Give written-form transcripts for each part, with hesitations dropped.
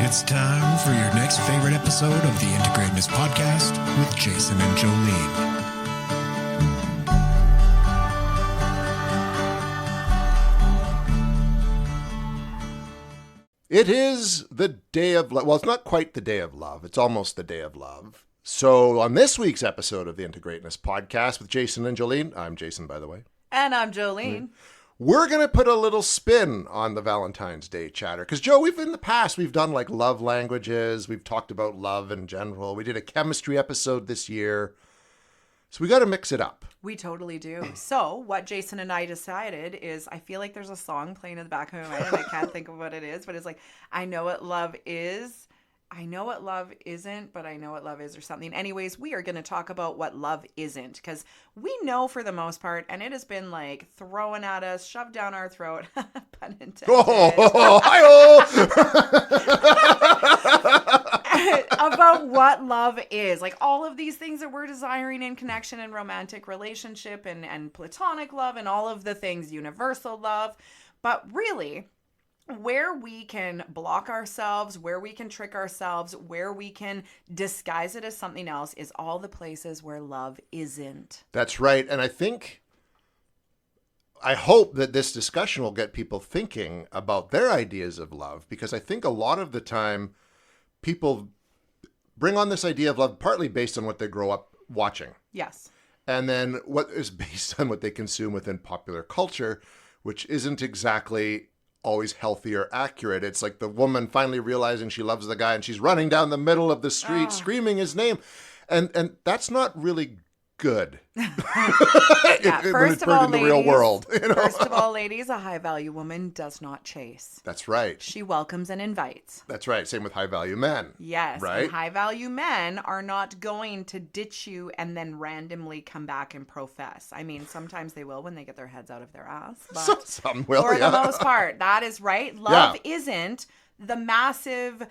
It's time for your next favorite episode of the Integratedness Podcast with Jason and Jolene. It is the day of love. Well, it's not quite the day of love. It's almost the day of love. So on this week's episode of the Integratedness Podcast with Jason and Jolene, I'm Jason, by the way. And I'm Jolene. We're going to put a little spin on the Valentine's Day chatter. Because, Joe, in the past, we've done like love languages. We've talked about love in general. We did a chemistry episode this year. So we got to mix it up. We totally do. So what Jason and I decided is, I feel like there's a song playing in the back of my mind and I can't think of what it is, but it's like, I know what love is. I know what love isn't, but I know what love is or something. Anyways, we are going to talk about what love isn't, because we know for the most part, and it has been like thrown at us, shoved down our throat, pun intended. About what love is. Like all of these things that we're desiring in connection and romantic relationship and platonic love and all of the things, universal love. But really, where we can block ourselves, where we can trick ourselves, where we can disguise it as something else is all the places where love isn't. That's right. And I hope that this discussion will get people thinking about their ideas of love, because I think a lot of the time people bring on this idea of love partly based on what they grow up watching. Yes. And then what is based on what they consume within popular culture, which isn't exactly always healthy or accurate. It's like the woman finally realizing she loves the guy and she's running down the middle of the street screaming his name. And that's not really good. When it's put in the real world. You know? First of all, ladies, a high value woman does not chase. That's right. She welcomes and invites. That's right. Same with high value men. Yes. Right. And high value men are not going to ditch you and then randomly come back and profess. I mean, sometimes they will when they get their heads out of their ass. But some will, for the most part, that is right. Love isn't the massive,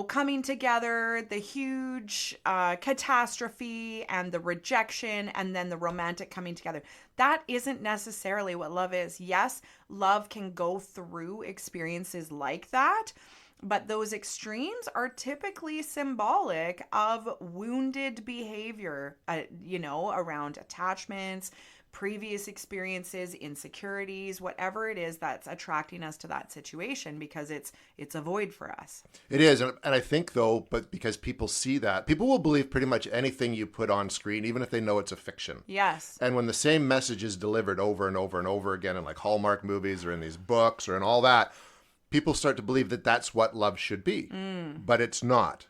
coming together, the huge catastrophe and the rejection and then the romantic coming together. That isn't necessarily what love is. Yes, love can go through experiences like that, but those extremes are typically symbolic of wounded behavior, around attachments, previous experiences, insecurities, whatever it is that's attracting us to that situation, because it's a void for us. It is. And I think, though, but because people see that, people will believe pretty much anything you put on screen, even if they know it's a fiction. Yes. And when the same message is delivered over and over and over again in like Hallmark movies or in these books or in all that, people start to believe that that's what love should be. But it's not.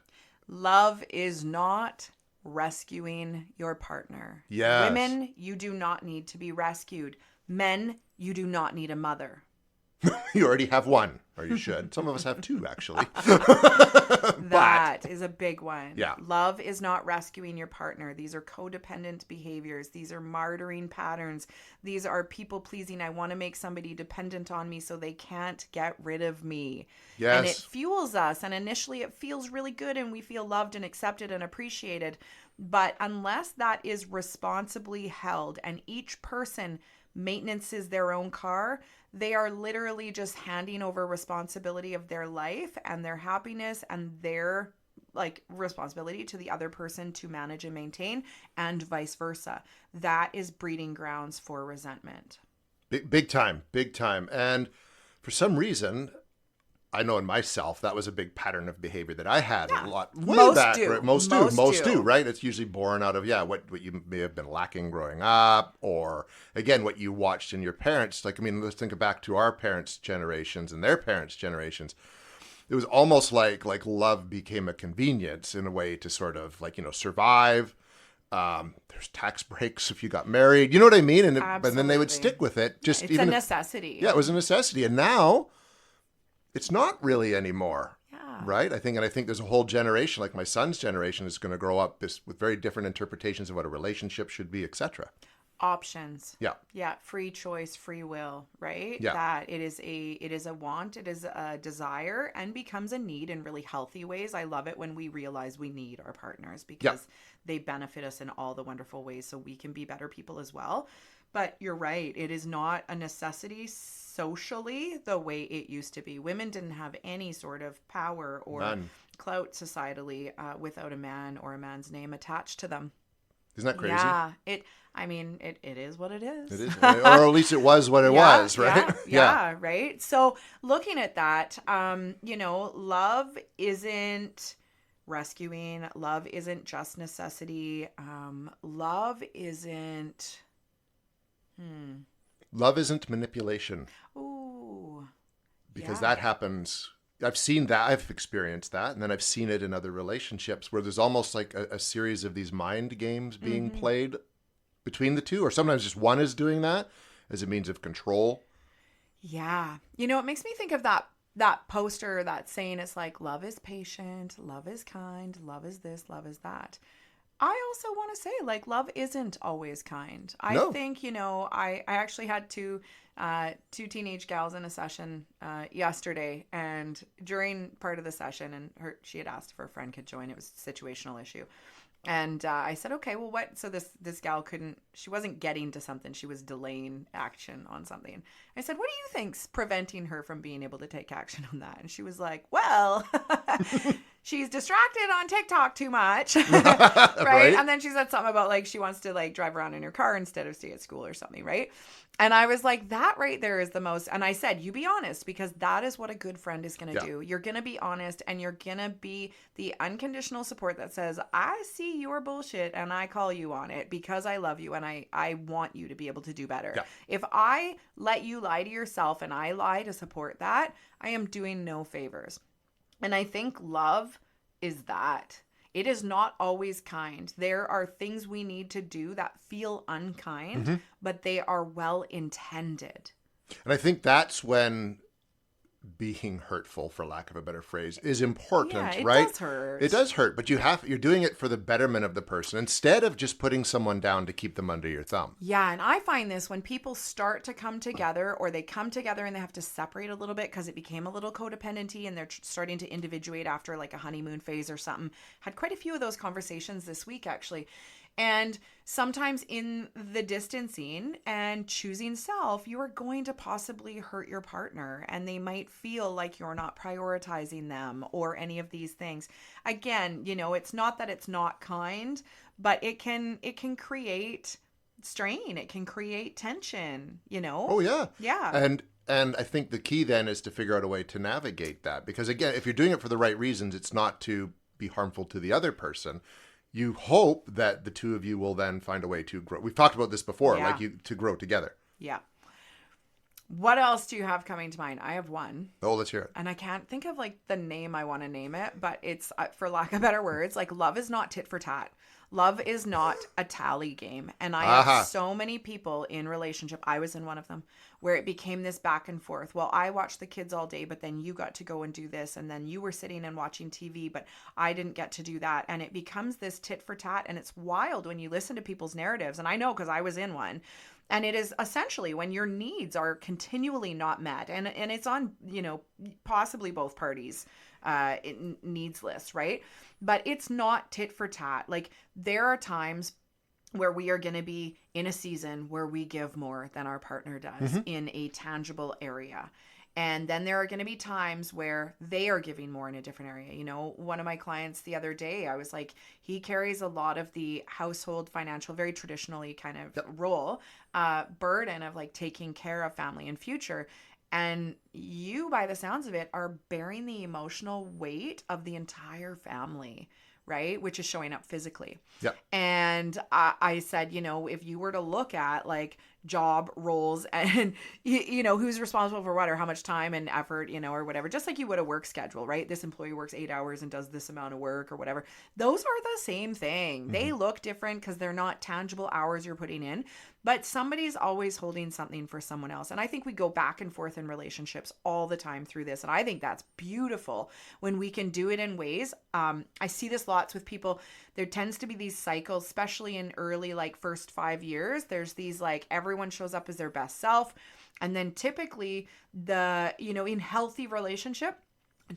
Love is not rescuing your partner. Yes. Women, you do not need to be rescued. Men, you do not need a mother. You already have one, or you should. Some of us have two, actually. That is a big one. Yeah. Love is not rescuing your partner. These are codependent behaviors. These are martyring patterns. These are people pleasing. I want to make somebody dependent on me so they can't get rid of me. Yes. And it fuels us. And initially it feels really good and we feel loved and accepted and appreciated. But unless that is responsibly held and each person maintenances their own car, they are literally just handing over responsibility of their life and their happiness and their responsibility to the other person to manage and maintain, and vice versa. That is breeding grounds for resentment. Big time. And for some reason, I know in myself, that was a big pattern of behavior that I had a lot way Most back. do. Right? Most do, right? It's usually born out of, what you may have been lacking growing up, or again, what you watched in your parents. Let's think back to our parents' generations and their parents' generations. It was almost like love became a convenience in a way to sort of survive. There's tax breaks if you got married. You know what I mean? And then they would stick with it. It's a necessity. Yeah, it was a necessity. And now it's not really anymore. Yeah. Right? I think there's a whole generation, like my son's generation, is going to grow up with very different interpretations of what a relationship should be, etc. Options. Yeah. Yeah. Free choice, free will, right? Yeah. That it is a want, it is a desire, and becomes a need in really healthy ways. I love it when we realize we need our partners because they benefit us in all the wonderful ways so we can be better people as well. But you're right. It is not a necessity socially the way it used to be. Women didn't have any sort of power or None. clout societally without a man or a man's name attached to them. Isn't that crazy? Yeah. It is what it is. It is. Or at least it was what it was, right? Yeah, right. So looking at that, love isn't rescuing. Love isn't just necessity. Love isn't... Love isn't manipulation. Ooh. Because that happens. I've seen that. I've experienced that. And then I've seen it in other relationships where there's almost like a series of these mind games being played between the two. Or sometimes just one is doing that as a means of control. Yeah. It makes me think of that poster that's saying it's like, love is patient, love is kind, love is this, love is that. I also want to say, like, love isn't always kind. I think, I actually had two teenage gals in a session yesterday, and during part of the session, and she had asked if her friend could join. It was a situational issue. And I said, okay, well, what? So this gal she wasn't getting to something. She was delaying action on something. I said, what do you think's preventing her from being able to take action on that? And she was like, well, she's distracted on TikTok too much. right? And then she said something about like, she wants to like drive around in her car instead of stay at school or something. Right. And I was like, that right there is the most, and I said, you be honest, because that is what a good friend is going to do. You're going to be honest, and you're going to be the unconditional support that says, I see your bullshit and I call you on it because I love you and I want you to be able to do better. Yeah. If I let you lie to yourself and I lie to support that, I am doing no favors. And I think love is that. It is not always kind. There are things we need to do that feel unkind, but they are well intended. And I think that's when being hurtful, for lack of a better phrase, is important, right? It does hurt. It does hurt, but you're doing it for the betterment of the person instead of just putting someone down to keep them under your thumb. Yeah, and I find this when people start to come together, or they come together and they have to separate a little bit because it became a little codependency and they're starting to individuate after like a honeymoon phase or something. Had quite a few of those conversations this week, actually. And sometimes in the distancing and choosing self, you are going to possibly hurt your partner, and they might feel like you're not prioritizing them or any of these things. Again, it's not that it's not kind, but it can create strain. It can create tension, Oh, yeah. Yeah. And I think the key then is to figure out a way to navigate that. Because again, if you're doing it for the right reasons, it's not to be harmful to the other person. You hope that the two of you will then find a way to grow. We've talked about this before, to grow together. Yeah. What else do you have coming to mind? I have one. Oh, let's hear it. And I can't think of like the name I want to name it, but it's, for lack of better words, like love is not tit for tat. Love is not a tally game. And I have so many people in relationship, I was in one of them, where it became this back and forth. Well, I watched the kids all day, but then you got to go and do this. And then you were sitting and watching TV, but I didn't get to do that. And it becomes this tit for tat. And it's wild when you listen to people's narratives. And I know because I was in one. And it is essentially when your needs are continually not met. And it's on, possibly both parties' needs list, right? But it's not tit for tat. Like there are times where we are going to be in a season where we give more than our partner does in a tangible area. And then there are going to be times where they are giving more in a different area. One of my clients the other day, I was like, he carries a lot of the household financial, very traditionally kind of role, burden of like taking care of family and future. And you, by the sounds of it, are bearing the emotional weight of the entire family, right? Which is showing up physically. Yep. And I said, if you were to look at like job roles and, who's responsible for what or how much time and effort, or whatever, just like you would a work schedule, right? This employee works 8 hours and does this amount of work or whatever. Those are the same thing. They look different because they're not tangible hours you're putting in, but somebody's always holding something for someone else. And I think we go back and forth in relationships all the time through this. And I think that's beautiful when we can do it in ways. I see this lots with people. There tends to be these cycles, especially in early, like first 5 years. There's these like everyone shows up as their best self. And then typically in healthy relationship,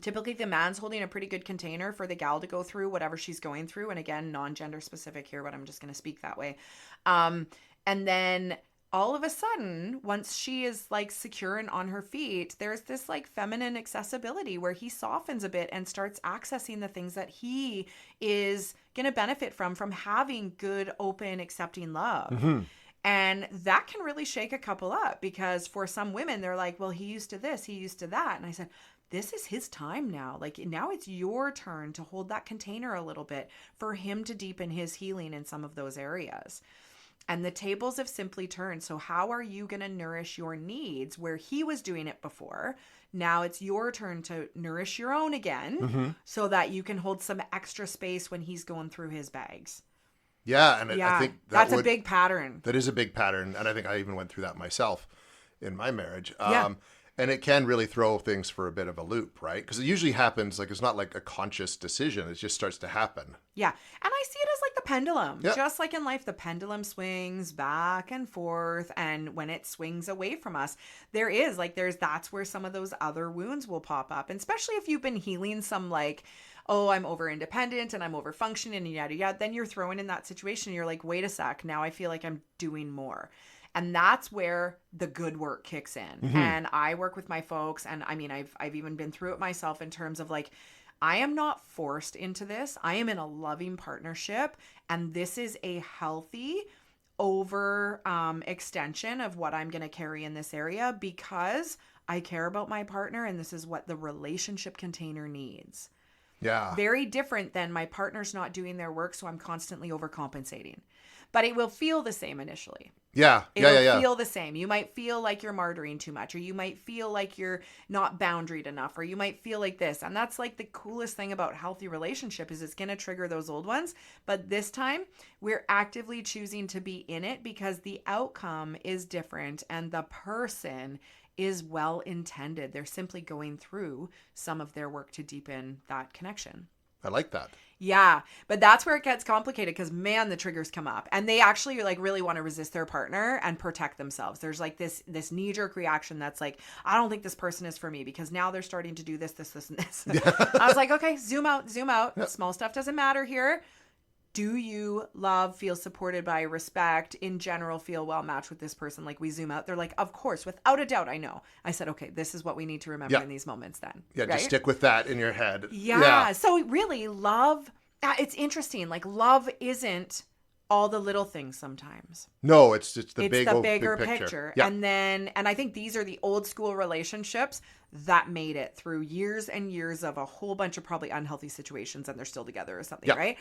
typically the man's holding a pretty good container for the gal to go through whatever she's going through. And again, non-gender specific here, but I'm just going to speak that way. And then all of a sudden, once she is like secure and on her feet, there's this like feminine accessibility where he softens a bit and starts accessing the things that he is going to benefit from having good, open, accepting love. Mm-hmm. And that can really shake a couple up, because for some women, they're like, well, he used to this, he used to that. And I said, this is his time now. Like, now it's your turn to hold that container a little bit for him to deepen his healing in some of those areas. And the tables have simply turned. So how are you going to nourish your needs where he was doing it before? Now it's your turn to nourish your own again, so that you can hold some extra space when he's going through his bags. Yeah, and I think that's a big pattern. That is a big pattern, and I think I even went through that myself in my marriage. Yeah. And it can really throw things for a bit of a loop, right? Because it usually happens, like, it's not like a conscious decision. It just starts to happen. Yeah. And I see it as like the pendulum. Yeah. Just like in life, the pendulum swings back and forth. And when it swings away from us, that's where some of those other wounds will pop up. And especially if you've been healing some like, oh, I'm over independent and I'm over functioning and yada, yada. Then you're thrown in that situation. And you're like, wait a sec. Now I feel like I'm doing more. And that's where the good work kicks in. Mm-hmm. And I work with my folks. And I mean, I've even been through it myself in terms of like, I am not forced into this. I am in a loving partnership. And this is a healthy extension of what I'm going to carry in this area, because I care about my partner and this is what the relationship container needs. Yeah. Very different than my partner's not doing their work, so I'm constantly overcompensating. But it will feel the same initially. Yeah. It'll feel the same. You might feel like you're martyring too much, or you might feel like you're not boundaried enough, or you might feel like this. And that's like the coolest thing about healthy relationship is it's going to trigger those old ones. But this time we're actively choosing to be in it because the outcome is different and the person is well intended. They're simply going through some of their work to deepen that connection. I like that. Yeah, but that's where it gets complicated because, man, the triggers come up and they actually like really want to resist their partner and protect themselves. There's like this knee-jerk reaction that's like, I don't think this person is for me because now they're starting to do this, and this. I was like, okay, zoom out. Yep. Small stuff doesn't matter here. Do you love, feel supported by, respect, in general, feel well matched with this person? Like we zoom out. They're like, of course, without a doubt, I know. I said, okay, this is what we need to remember in these moments then. Yeah, right? Just stick with that in your head. Yeah. So really love, it's interesting. Like love isn't all the little things sometimes. No, it's the bigger big picture. Yeah. And I think these are the old school relationships that made it through years and years of a whole bunch of probably unhealthy situations and they're still together or something, right?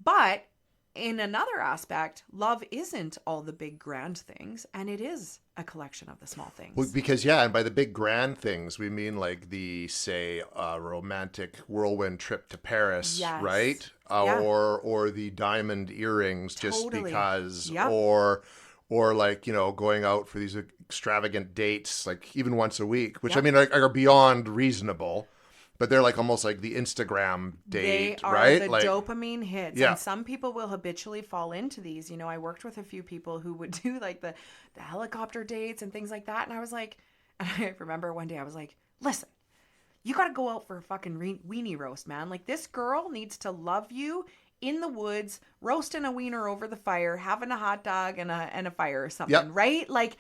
But in another aspect, love isn't all the big grand things, and it is a collection of the small things. Well, because, and by the big grand things, we mean like the, say, romantic whirlwind trip to Paris, right? Or the diamond earrings just because, or like, going out for these extravagant dates, like even once a week, which I mean are beyond reasonable. But they're like almost like the Instagram date, right? They are the dopamine hits. Yeah. And some people will habitually fall into these. I worked with a few people who would do like the helicopter dates and things like that. And I was like, and I remember one day I was like, listen, you got to go out for a fucking weenie roast, man. Like this girl needs to love you in the woods, roasting a wiener over the fire, having a hot dog and a fire or something, right? Like,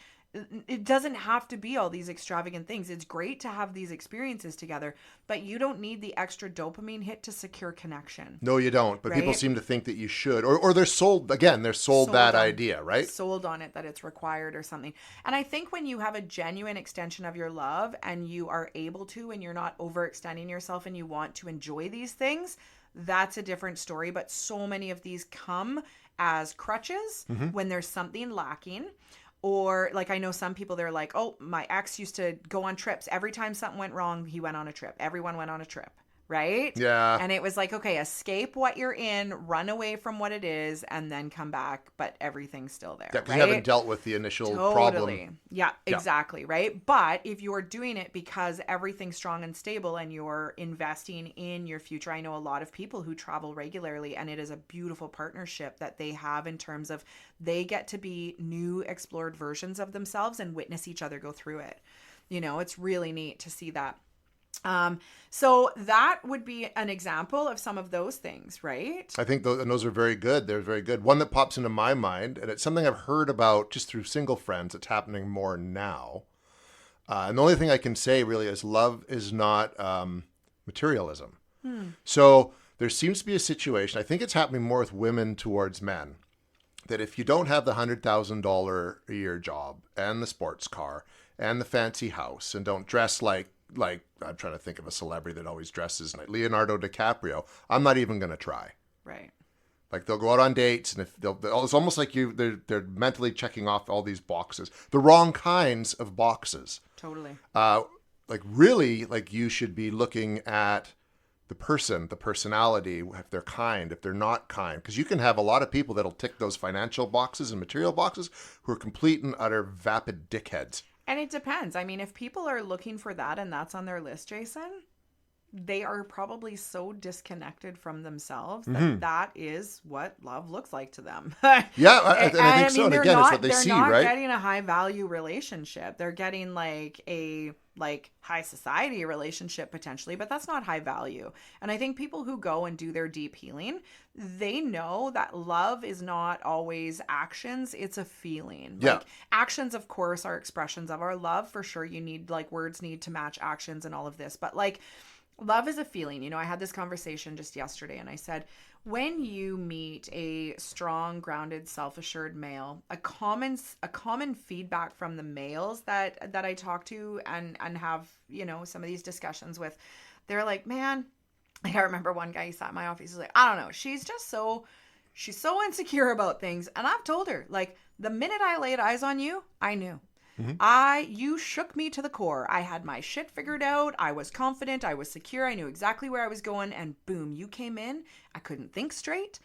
it doesn't have to be all these extravagant things. It's great to have these experiences together, but you don't need the extra dopamine hit to secure connection. No, you don't. But people seem to think that you should, or they're sold that idea, right? Sold on it that it's required or something. And I think when you have a genuine extension of your love and you are able to, and you're not overextending yourself and you want to enjoy these things, that's a different story. But so many of these come as crutches when there's something lacking. Or like I know some people, they're like, oh, my ex used to go on trips. Every time something went wrong, he went on a trip. Everyone went on a trip. Right? Yeah. And it was like, okay, escape what you're in, run away from what it is, and then come back, but everything's still there. Yeah, because you haven't dealt with the initial problem. Yeah, exactly. Right? But if you're doing it because everything's strong and stable and you're investing in your future, I know a lot of people who travel regularly, and it is a beautiful partnership that they have in terms of they get to be new explored versions of themselves and witness each other go through it. It's really neat to see that. So that would be an example of some of those things, right? I think those are very good. They're very good. One that pops into my mind, and it's something I've heard about just through single friends. It's happening more now. And the only thing I can say really is love is not materialism. So there seems to be a situation, I think it's happening more with women towards men, that if you don't have the $100,000 a year job and the sports car and the fancy house and don't dress like I'm trying to think of a celebrity that always dresses like Leonardo DiCaprio, I'm not even going to try. Right. Like they'll go out on dates, and if it's almost like they're mentally checking off all these boxes, the wrong kinds of boxes. Totally. Like really, like you should be looking at the person, the personality, if they're kind, if they're not kind, because you can have a lot of people that'll tick those financial boxes and material boxes who are complete and utter vapid dickheads. And it depends. I mean, if people are looking for that and that's on their list, Jason, they are probably so disconnected from themselves that that is what love looks like to them. Yeah, I think so. And again, it's what they see, right? They're not getting a high value relationship. They're getting like a high society relationship potentially, but that's not high value. And I think people who go and do their deep healing, they know that love is not always actions, it's a feeling. Yeah. Like actions, of course, are expressions of our love. For sure, you need like words need to match actions and all of this, but like love is a feeling. You know, I had this conversation just yesterday and I said, when you meet a strong, grounded, self-assured male, a common feedback from the males that I talk to and have, you know, some of these discussions with, they're like, man, I remember one guy, he sat in my office, he's like, I don't know, she's so insecure about things. And I've told her, like, the minute I laid eyes on you, I knew. You shook me to the core. I had my shit figured out. I was confident. I was secure. I knew exactly where I was going. And boom, you came in. I couldn't think straight.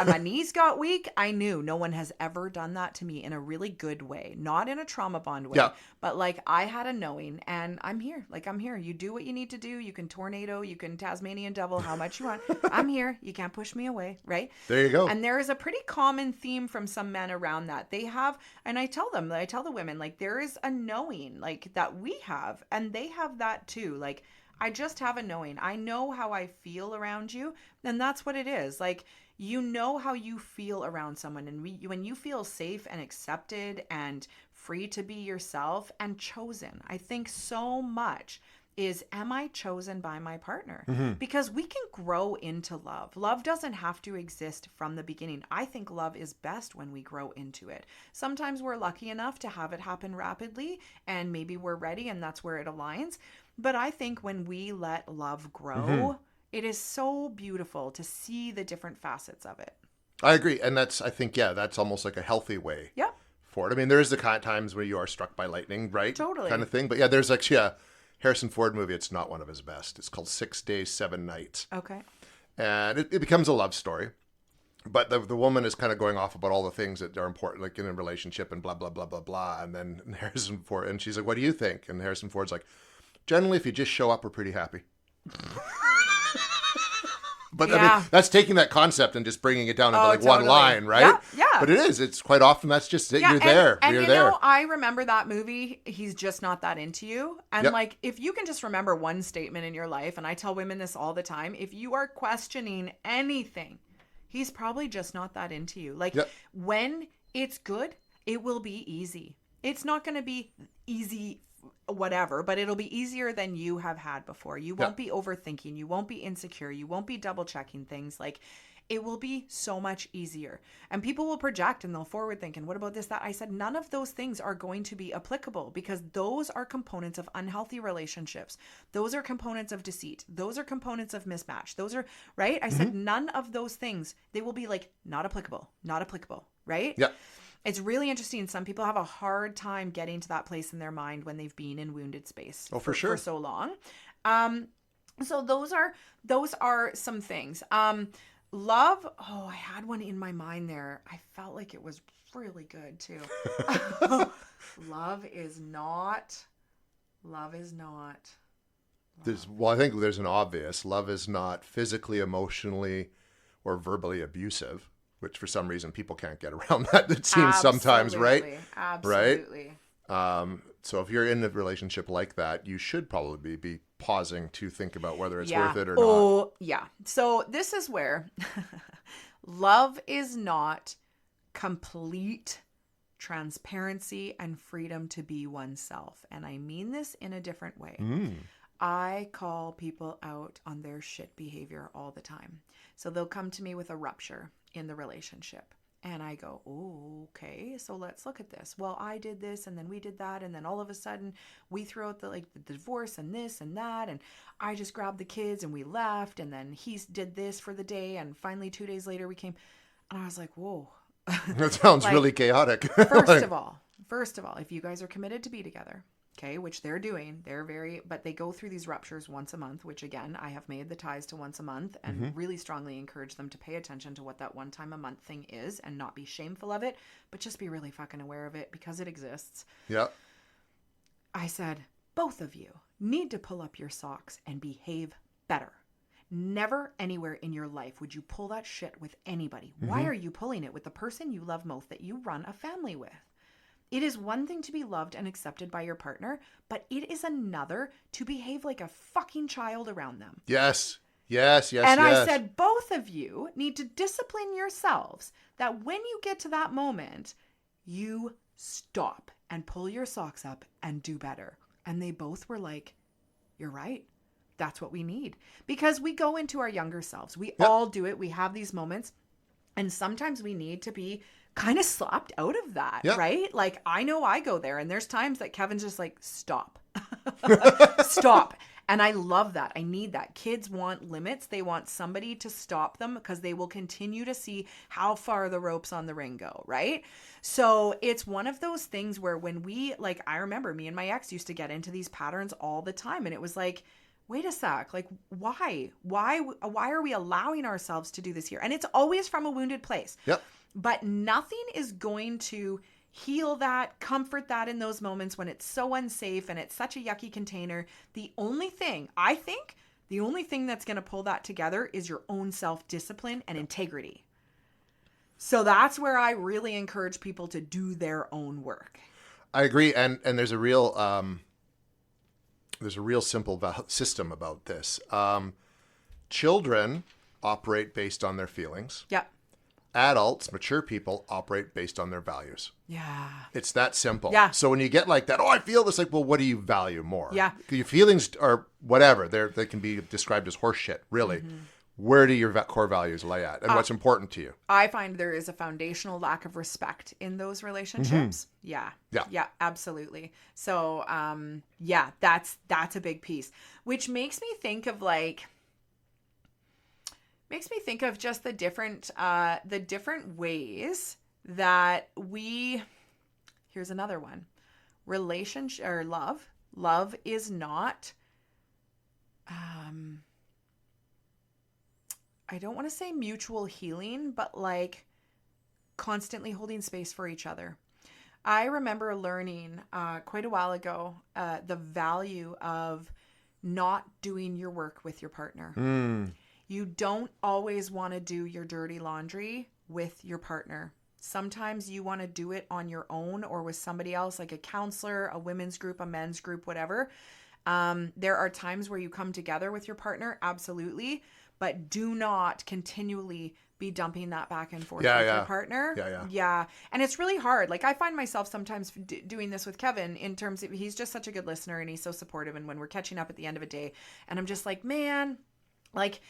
My knees got weak. I knew no one has ever done that to me in a really good way, not in a trauma bond way, but like I had a knowing and I'm here. Like I'm here. You do what you need to do. You can tornado, you can Tasmanian devil how much you want. I'm here. You can't push me away. Right. There you go. And there is a pretty common theme from some men around that. They have, and I tell the women, like there is a knowing like that we have, and they have that too. Like I just have a knowing. I know how I feel around you, and that's what it is. Like you know how you feel around someone, and when you feel safe and accepted and free to be yourself and chosen, I think so much is, am I chosen by my partner? Because we can grow into love. Love doesn't have to exist from the beginning. I think love is best when we grow into it. Sometimes we're lucky enough to have it happen rapidly and maybe we're ready and that's where it aligns. But I think when we let love grow, it is so beautiful to see the different facets of it. I agree. And that's almost like a healthy way for it. I mean, there is the kind of times where you are struck by lightning, right? Totally. Kind of thing. But yeah, there's actually Harrison Ford movie. It's not one of his best. It's called 6 Days, 7 Nights. Okay. And it becomes a love story. But the woman is kind of going off about all the things that are important, like in a relationship and blah, blah, blah, blah, blah. And then Harrison Ford, and she's like, what do you think? And Harrison Ford's like, generally, if you just show up, we're pretty happy. But I mean, that's taking that concept and just bringing it down into one line, right? Yeah. But it is. It's quite often that's just it. You're there. And you're you there. know, I remember that movie, He's Just Not That Into You. And like, if you can just remember one statement in your life, and I tell women this all the time, if you are questioning anything, he's probably just not that into you. Like when it's good, it will be easy. It's not going to be easy whatever, but it'll be easier than you have had before. You won't be overthinking. You won't be insecure. You won't be double checking things. Like it will be so much easier. And people will project and they'll forward think, and what about this, that? I said, none of those things are going to be applicable because those are components of unhealthy relationships. Those are components of deceit. Those are components of mismatch. Those are, right? I said, none of those things, they will be like, not applicable, right? Yeah. It's really interesting. Some people have a hard time getting to that place in their mind when they've been in wounded space for sure. For so long. So those are some things. Love. Oh, I had one in my mind there. I felt like it was really good too. Love is not. I think there's an obvious. Love is not physically, emotionally, or verbally abusive, which for some reason people can't get around that. It seems sometimes, right? Absolutely. So if you're in a relationship like that, you should probably be pausing to think about whether it's Yeah. worth it or Oh, yeah. So this is where love is not complete transparency and freedom to be oneself. And I mean this in a different way. not. I call people out on their shit behavior all the time. So they'll come to me with a rupture in the relationship. And I go, oh, okay, so let's look at this. Well, I did this and then we did that. And then all of a sudden we threw out the divorce and this and that. And I just grabbed the kids and we left. And then he did this for the day. And finally 2 days later we came. And I was like, whoa. That sounds really chaotic. First of all, if you guys are committed to be together, okay, which they're doing, but they go through these ruptures once a month, which again, I have made the ties to once a month and really strongly encourage them to pay attention to what that one time a month thing is and not be shameful of it, but just be really fucking aware of it because it exists. Yeah. I said, both of you need to pull up your socks and behave better. Never anywhere in your life would you pull that shit with anybody. Why are you pulling it with the person you love most that you run a family with? It is one thing to be loved and accepted by your partner, but it is another to behave like a fucking child around them. Yes. And I said, both of you need to discipline yourselves that when you get to that moment, you stop and pull your socks up and do better. And they both were like, you're right. That's what we need. Because we go into our younger selves. We all do it. We have these moments. And sometimes we need to be kind of slapped out of that, right? Like, I know I go there. And there's times that Kevin's just like, stop. Stop. And I love that. I need that. Kids want limits. They want somebody to stop them because they will continue to see how far the ropes on the ring go, right? So it's one of those things where when I remember me and my ex used to get into these patterns all the time. And it was like, wait a sec, like why are we allowing ourselves to do this here? And it's always from a wounded place. Yep. But nothing is going to heal that, comfort that in those moments when it's so unsafe and it's such a yucky container. The only thing that's going to pull that together is your own self-discipline and integrity. So that's where I really encourage people to do their own work. I agree. And there's a real simple system about this. Children operate based on their feelings. Yep. Adults, mature people, operate based on their values. Yeah. It's that simple. Yeah. So when you get like that, I feel this, like, well, what do you value more? Yeah. Your feelings are whatever. They can be described as horse shit, really. Mm-hmm. Where do your core values lay at? And what's important to you? I find there is a foundational lack of respect in those relationships. Mm-hmm. Yeah, absolutely. So, that's a big piece, which makes me think of just the different ways that here's another one. Relationship or love is not, I don't want to say mutual healing, but like constantly holding space for each other. I remember learning quite a while ago the value of not doing your work with your partner. You don't always want to do your dirty laundry with your partner. Sometimes you want to do it on your own or with somebody else, like a counselor, a women's group, a men's group, whatever. There are times where you come together with your partner, absolutely, but do not continually be dumping that back and forth with your partner. Yeah. And it's really hard. Like, I find myself sometimes doing this with Kevin in terms of he's just such a good listener and he's so supportive. And when we're catching up at the end of a day and I'm just like, man, like,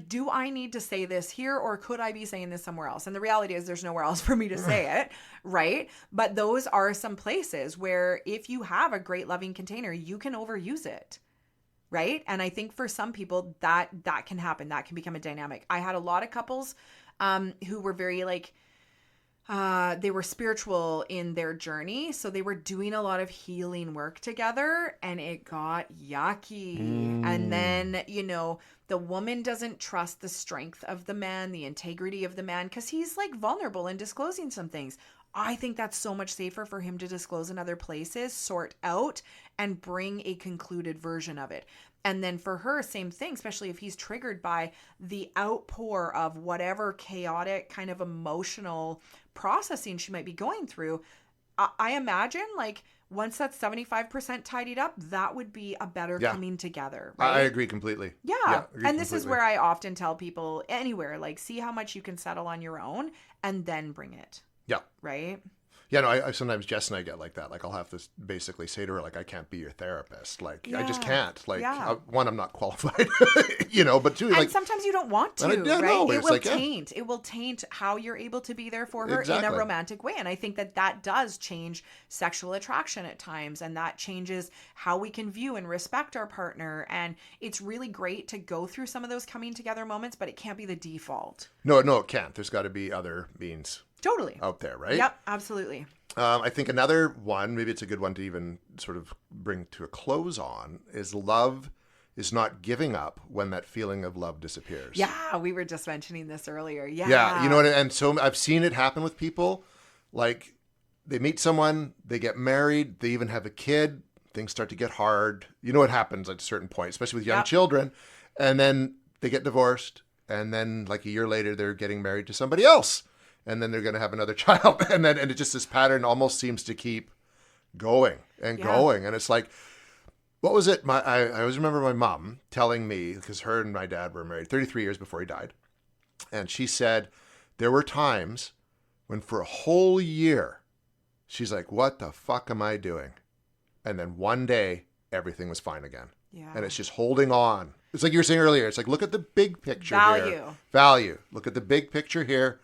do I need to say this here or could I be saying this somewhere else? And the reality is there's nowhere else for me to say it, right? But those are some places where if you have a great loving container, you can overuse it, right? And I think for some people that can happen. That can become a dynamic. I had a lot of couples who were very they were spiritual in their journey. So they were doing a lot of healing work together and it got yucky. And then, the woman doesn't trust the strength of the man, the integrity of the man, because he's like vulnerable in disclosing some things. I think that's so much safer for him to disclose in other places, sort out, and bring a concluded version of it. And then for her, same thing, especially if he's triggered by the outpour of whatever chaotic kind of emotional processing she might be going through. I imagine like once that's 75% tidied up, that would be a better coming together. Right? I agree completely. Yeah. And this is where I often tell people anywhere, like, see how much you can settle on your own and then bring it. Yeah. Right. Yeah, no, I sometimes Jess and I get like that. Like, I'll have to basically say to her, like, I can't be your therapist. Like, I just can't. Like, one, I'm not qualified, but two, like... And sometimes you don't want to, right? No, it will taint. It will taint how you're able to be there for her in a romantic way. And I think that does change sexual attraction at times. And that changes how we can view and respect our partner. And it's really great to go through some of those coming together moments, but it can't be the default. No, it can't. There's got to be other means. Totally. Out there, right? Yep, absolutely. I think another one, maybe it's a good one to even sort of bring to a close on, is love is not giving up when that feeling of love disappears. Yeah, we were just mentioning this earlier. Yeah. Yeah, and so I've seen it happen with people. Like, they meet someone, they get married, they even have a kid, things start to get hard. You know what happens at a certain point, especially with young children. And then they get divorced, and then like a year later, they're getting married to somebody else. And then they're going to have another child. And it just, this pattern almost seems to keep going and going. And it's like, what was it? I always remember my mom telling me, because her and my dad were married 33 years before he died. And she said, there were times when for a whole year, she's like, what the fuck am I doing? And then one day, everything was fine again. Yeah. And it's just holding on. It's like you were saying earlier. It's like, look at the big picture here. Value. Look at the big picture here.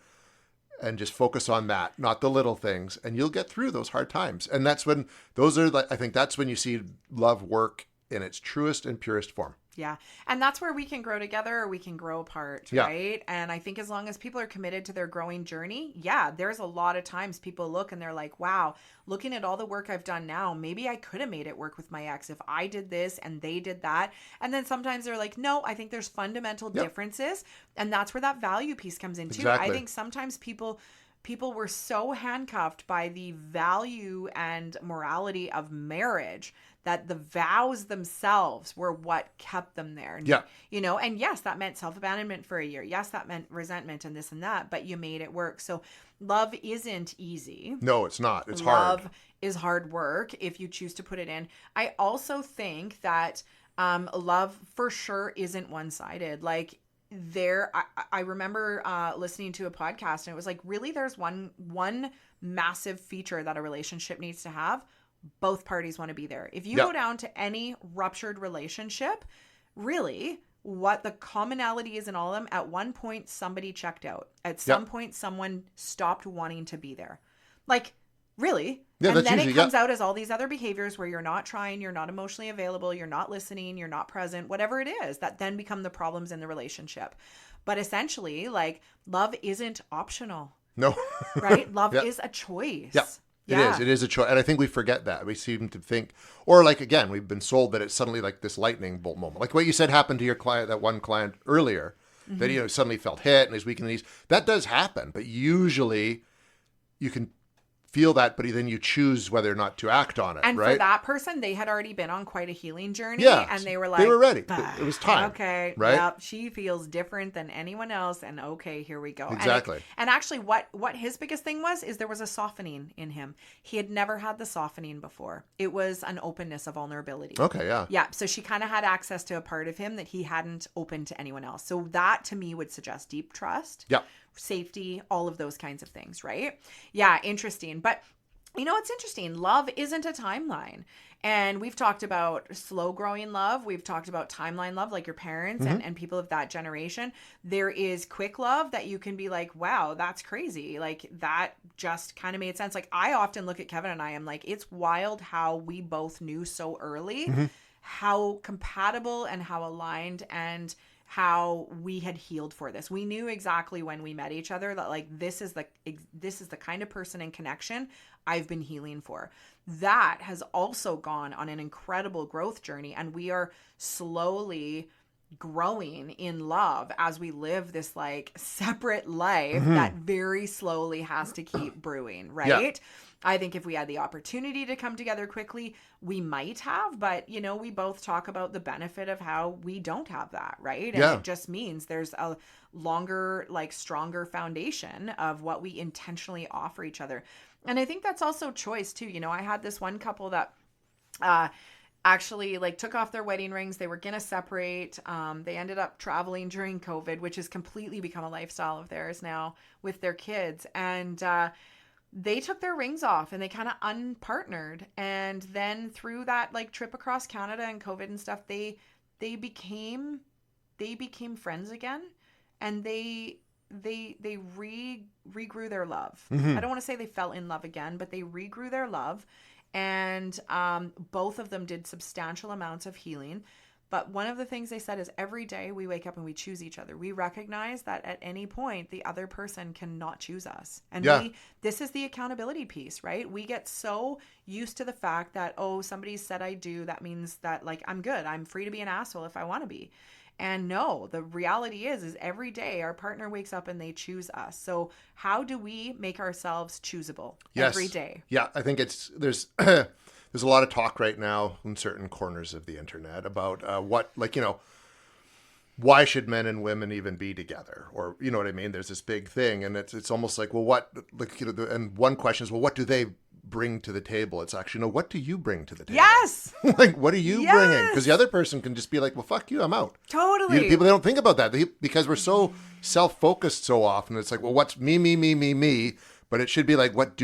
And just focus on that, not the little things, and you'll get through those hard times. And that's when I think that's when you see love work in its truest and purest form. Yeah. And that's where we can grow together or we can grow apart, right? And I think as long as people are committed to their growing journey, there's a lot of times people look and they're like, wow, looking at all the work I've done now, maybe I could have made it work with my ex if I did this and they did that. And then sometimes they're like, no, I think there's fundamental differences. And that's where that value piece comes in too. Exactly. I think sometimes people were so handcuffed by the value and morality of marriage that the vows themselves were what kept them there. Yeah. And yes, that meant self-abandonment for a year. Yes, that meant resentment and this and that, but you made it work. So love isn't easy. No, it's not. It's hard. Love is hard work if you choose to put it in. I also think that love for sure isn't one-sided. Like, I remember listening to a podcast and it was like, really, there's one massive feature that a relationship needs to have. Both parties want to be there. If you go down to any ruptured relationship, really what the commonality is in all of them, at one point somebody checked out. At some point someone stopped wanting to be there. Like, really? And then it comes out as all these other behaviors where you're not trying, you're not emotionally available, you're not listening, you're not present, whatever it is, that then become the problems in the relationship. But essentially, like, love isn't optional. No. Right? Love is a choice. Yeah. It is a choice. And I think we forget that. We seem to think, or like, again, we've been sold that it's suddenly like this lightning bolt moment. Like what you said happened to your client, that one client earlier, that, suddenly felt hit and is weak in the knees. That does happen. But usually you can feel that, but then you choose whether or not to act on it. And right? for that person, they had already been on quite a healing journey. Yeah, and they were like, they were ready. It was time. Okay, right? Yep, she feels different than anyone else, and okay, here we go. Exactly. And actually, what his biggest thing was is there was a softening in him. He had never had the softening before. It was an openness, a vulnerability. Okay, yeah. Yeah, so she kind of had access to a part of him that he hadn't opened to anyone else. So that, to me, would suggest deep trust, safety, all of those kinds of things, right? Yeah, interesting. But it's interesting. Love isn't a timeline. And we've talked about slow growing love. We've talked about timeline love, like your parents and people of that generation. There is quick love that you can be like, wow, that's crazy. Like, that just kind of made sense. Like, I often look at Kevin and I am like, it's wild how we both knew so early how compatible and how aligned and how we had healed for this. We knew exactly when we met each other that, like, this is the kind of person and connection I've been healing for. That has also gone on an incredible growth journey, and we are slowly growing in love as we live this like separate life that very slowly has to keep brewing, right? Yeah. I think if we had the opportunity to come together quickly, we might have, but you know, we both talk about the benefit of how we don't have that, right? And it just means there's a longer, like stronger foundation of what we intentionally offer each other. And I think that's also choice too. You know, I had this one couple that actually like took off their wedding rings. They were going to separate. They ended up traveling during COVID, which has completely become a lifestyle of theirs now with their kids. And they took their rings off and they kind of unpartnered. And then through that like trip across Canada and COVID and stuff, they became friends again, and they regrew their love. I don't want to say they fell in love again, but they regrew their love. And both of them did substantial amounts of healing. But one of the things they said is every day we wake up and we choose each other. We recognize that at any point, the other person cannot choose us. And this is the accountability piece, right? We get so used to the fact that, oh, somebody said I do. That means that like, I'm good. I'm free to be an asshole if I want to be. And no, the reality is every day our partner wakes up and they choose us. So how do we make ourselves choosable every day? Yeah, I think there's there's a lot of talk right now in certain corners of the internet about what, like, you know, why should men and women even be together? Or, you know what I mean? There's this big thing, and it's almost like, well, what, like, you know, and one question is, well, what do they bring to the table? It's actually, no, what do you bring to the table? Yes. Like, what are you bringing? Because the other person can just be like, well, fuck you, I'm out. Totally. People, they don't think about that because we're so self-focused so often. It's like, well, what's me? But it should be like, what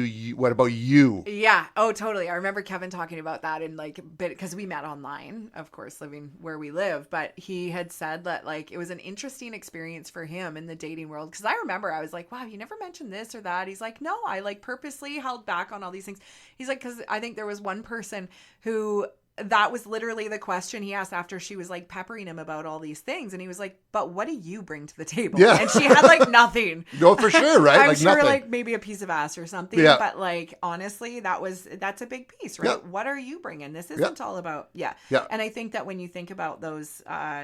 about you? Yeah. Oh, totally. I remember Kevin talking about that in like, because we met online, of course, living where we live, but he had said that like, it was an interesting experience for him in the dating world. Cause I remember I was like, wow, you never mentioned this or that. He's like, no, I like purposely held back on all these things. He's like, cause I think there was one person who that was literally the question he asked after she was like peppering him about all these things. And he was like, but what do you bring to the table? Yeah. And she had like nothing. No, for sure, right? I'm like sure nothing. like maybe a piece of ass or something. Yeah. But like, honestly, that's a big piece, right? Yeah. What are you bringing? This isn't all about, Yeah. And I think that when you think about those,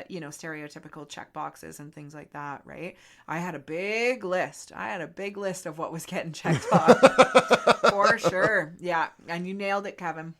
you know, stereotypical check boxes and things like that, right? I had a big list of what was getting checked off for sure. Yeah. And you nailed it, Kevin.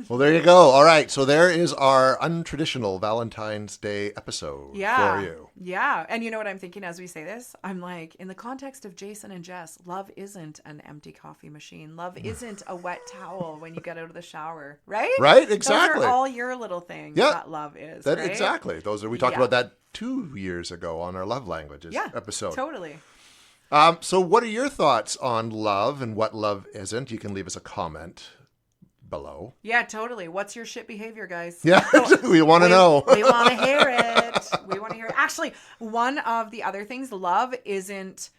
Well, there you go. All right. So there is our untraditional Valentine's Day episode for you. Yeah. And you know what I'm thinking as we say this? I'm like, in the context of Jason and Jess, love isn't an empty coffee machine. Love isn't a wet towel when you get out of the shower, right? Right. Exactly. Those are all your little things that love is, right? Exactly. We talked about that 2 years ago on our Love Languages episode. Totally. So what are your thoughts on love and what love isn't? You can leave us a comment below. Yeah, totally. What's your shit behavior, guys? Yeah, we want to know. We want to hear it. We want to hear it. Actually, one of the other things, love isn't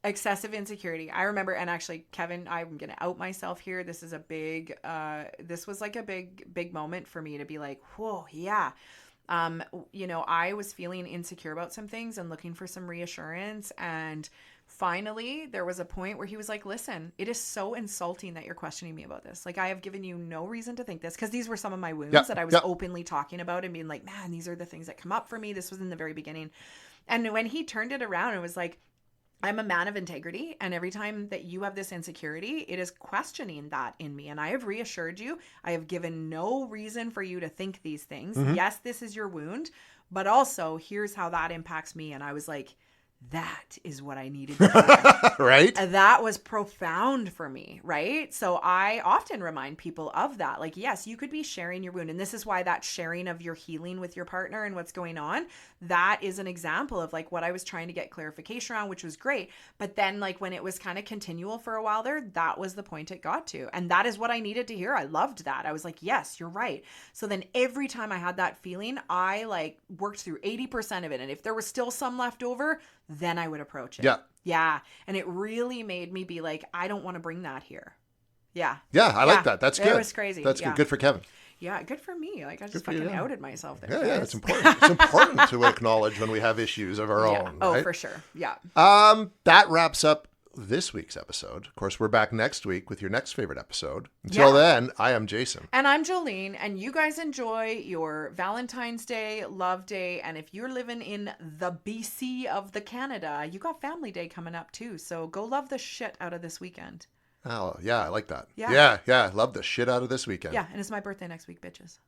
excessive insecurity. I remember, and actually, Kevin, I'm going to out myself here. This is a big, this was like a big moment for me to be like, whoa, yeah. You know, I was feeling insecure about some things and looking for some reassurance, and finally, there was a point where he was like, listen, it is so insulting that you're questioning me about this. Like, I have given you no reason to think this, because these were some of my wounds that I was openly talking about and being like, man, these are the things that come up for me. This was in the very beginning. And when he turned it around, it was like, I'm a man of integrity, and every time that you have this insecurity, it is questioning that in me. And I have reassured you. I have given no reason for you to think these things. Mm-hmm. Yes, this is your wound, but also here's how that impacts me. And I was like, that is what I needed to hear. Right? That was profound for me, right? So I often remind people of that. Like, yes, you could be sharing your wound. And this is why that sharing of your healing with your partner and what's going on, that is an example of like what I was trying to get clarification around, which was great. But then like when it was kind of continual for a while there, that was the point it got to. And that is what I needed to hear. I loved that. I was like, yes, you're right. So then every time I had that feeling, I like worked through 80% of it. And if there was still some left over, then I would approach it. Yeah. Yeah. And it really made me be like, I don't want to bring that here. Yeah. Yeah. I like that. That's good. It was crazy. That's good. Good for Kevin. Yeah. Good for me. Like I just fucking outed myself there. Yeah. Yeah. It's important. It's important to acknowledge when we have issues of our own. Oh, right? for sure. Yeah. That wraps up this week's episode. Of course, we're back next week with your next favorite episode. Until then, I am Jason. And I'm Jolene. And you guys enjoy your Valentine's Day, Love Day. And if you're living in the BC of the Canada, you got Family Day coming up too. So go love the shit out of this weekend. Oh, yeah, I like that. Yeah. Yeah, love the shit out of this weekend. Yeah, and it's my birthday next week, bitches.